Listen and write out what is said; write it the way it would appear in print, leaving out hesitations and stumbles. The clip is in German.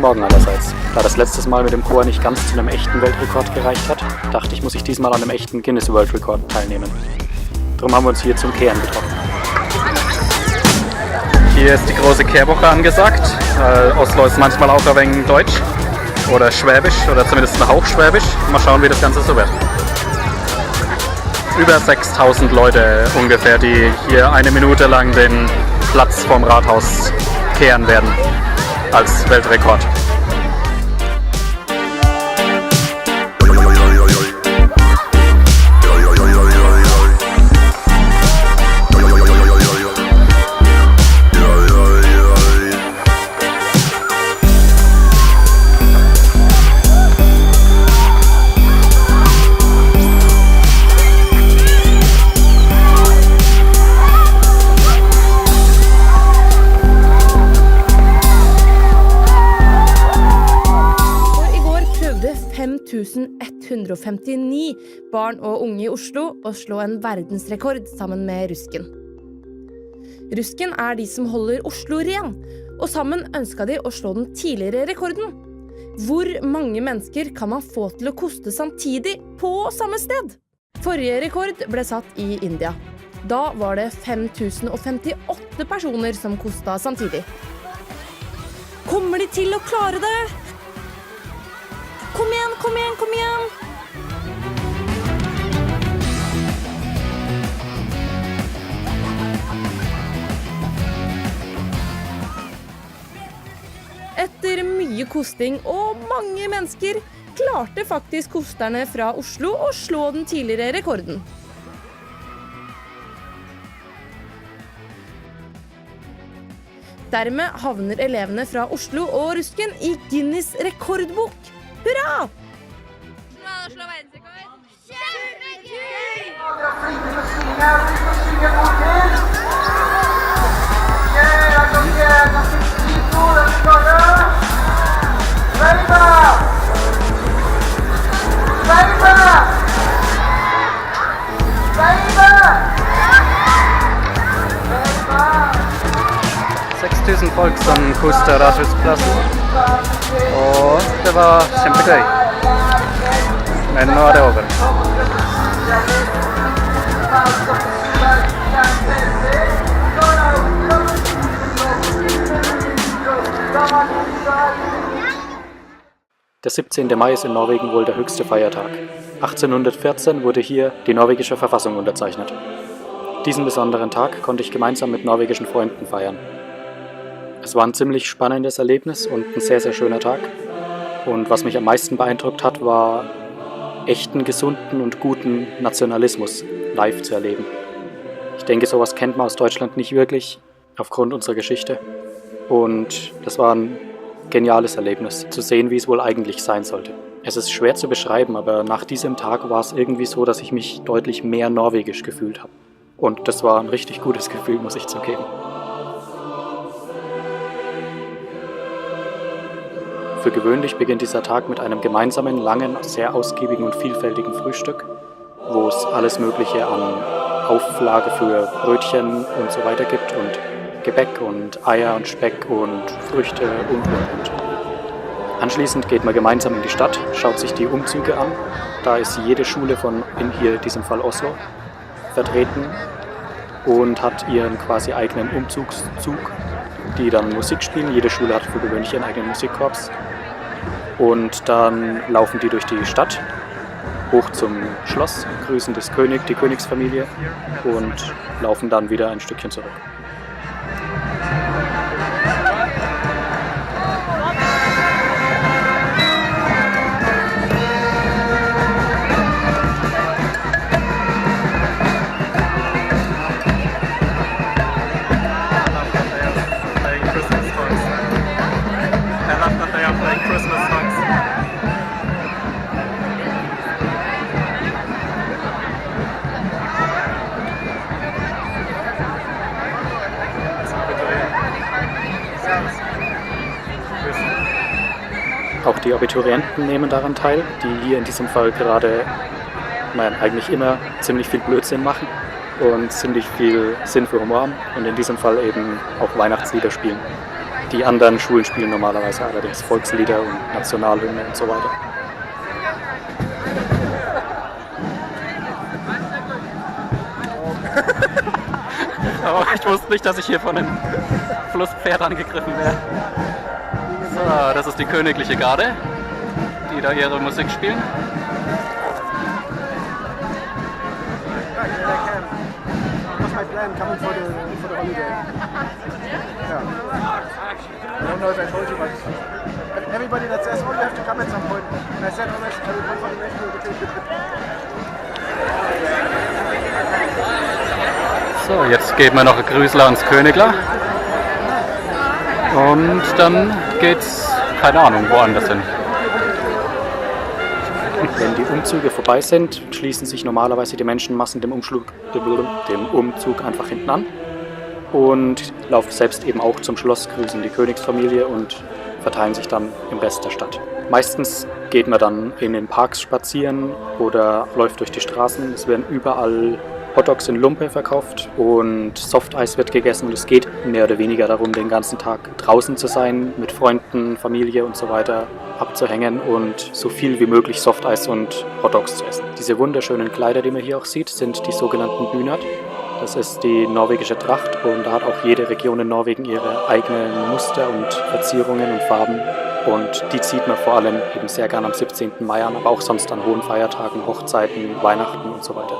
Morgen allerseits. Da das letztes Mal mit dem Chor nicht ganz zu einem echten Weltrekord gereicht hat, dachte ich, muss ich diesmal an einem echten Guinness World Record teilnehmen. Darum haben wir uns hier zum Kehren getroffen. Hier ist die große Kehrwoche angesagt. Oslo ist manchmal auch ein wenig deutsch oder schwäbisch oder zumindest ein Hauch schwäbisch. Mal schauen, wie das Ganze so wird. Über 6000 Leute ungefähr, die hier eine Minute lang den Platz vorm Rathaus kehren werden als Weltrekord. Barn og unge i Oslo å slå en verdensrekord sammen med Rusken. Rusken er de som holder Oslo ren, og sammen ønsket de å slå den tidligere rekorden. Hvor mange mennesker kan man få til å koste samtidig på samme sted? Forrige rekord ble satt i India. Da var det 5058 personer som kostet samtidig. Kommer de til å klare det? Kom igjen, kom igjen, kom igjen! Etter mye kosting og mange mennesker klarte faktisk kosterne fra Oslo å slå den tidligere rekorden. Dermed havner elevene fra Oslo og Rusken i Guinness rekordbok. Hurra! Slå verdensrekord. Kjempegøy! Tusen folk som koste Radhusplassen, og det var kjempegøy. Men nå er det over. Der 17. Mai ist in Norwegen wohl der höchste Feiertag. 1814 wurde hier die norwegische Verfassung unterzeichnet. Diesen besonderen Tag konnte ich gemeinsam mit norwegischen Freunden feiern. Es war ein ziemlich spannendes Erlebnis und ein sehr, sehr schöner Tag. Und was mich am meisten beeindruckt hat, war echten, gesunden und guten Nationalismus live zu erleben. Ich denke, sowas kennt man aus Deutschland nicht wirklich, aufgrund unserer Geschichte. Und das war ein geniales Erlebnis, zu sehen, wie es wohl eigentlich sein sollte. Es ist schwer zu beschreiben, aber nach diesem Tag war es irgendwie so, dass ich mich deutlich mehr norwegisch gefühlt habe. Und das war ein richtig gutes Gefühl, muss ich zugeben. Für gewöhnlich beginnt dieser Tag mit einem gemeinsamen, langen, sehr ausgiebigen und vielfältigen Frühstück, wo es alles Mögliche an Auflage für Brötchen und so weiter gibt und Gebäck und Eier und Speck und Früchte und. Anschließend geht man gemeinsam in die Stadt, schaut sich die Umzüge an. Da ist jede Schule von in diesem Fall Oslo vertreten und hat ihren quasi eigenen Umzugszug, die dann Musik spielen. Jede Schule hat für gewöhnlich ihren eigenen Musikkorps. Und dann laufen die durch die Stadt, hoch zum Schloss, grüßen die Königsfamilie und laufen dann wieder ein Stückchen zurück. Auch die Abiturienten nehmen daran teil, die hier in diesem Fall gerade eigentlich immer ziemlich viel Blödsinn machen und ziemlich viel Sinn für Humor haben und in diesem Fall eben auch Weihnachtslieder spielen. Die anderen Schulen spielen normalerweise allerdings Volkslieder und Nationalhymne und so weiter. Aber ich wusste nicht, dass ich hier von einem Flusspferd angegriffen werde. So, das ist die königliche Garde, die da ihre Musik spielen. What's my plan coming for the holiday? Yeah. I don't know if I told you, but everybody that says, oh, you have to come at some point. And I said, oh, I will come for the national vacation. So, jetzt geben wir noch ein Grüßler ans Königler. Und dann geht's, keine Ahnung, woanders hin. Wenn die Umzüge vorbei sind, schließen sich normalerweise die Menschenmassen dem Umzug einfach hinten an und laufen selbst eben auch zum Schloss, grüßen die Königsfamilie und verteilen sich dann im Rest der Stadt. Meistens geht man dann in den Parks spazieren oder läuft durch die Straßen. Es werden überall Hotdogs in Lumpe verkauft und Softeis wird gegessen und es geht mehr oder weniger darum, den ganzen Tag draußen zu sein, mit Freunden, Familie und so weiter abzuhängen und so viel wie möglich Softeis und Hotdogs zu essen. Diese wunderschönen Kleider, die man hier auch sieht, sind die sogenannten Bynat. Das ist die norwegische Tracht und da hat auch jede Region in Norwegen ihre eigenen Muster und Verzierungen und Farben. Und die zieht man vor allem eben sehr gern am 17. Mai an, aber auch sonst an hohen Feiertagen, Hochzeiten, Weihnachten und so weiter.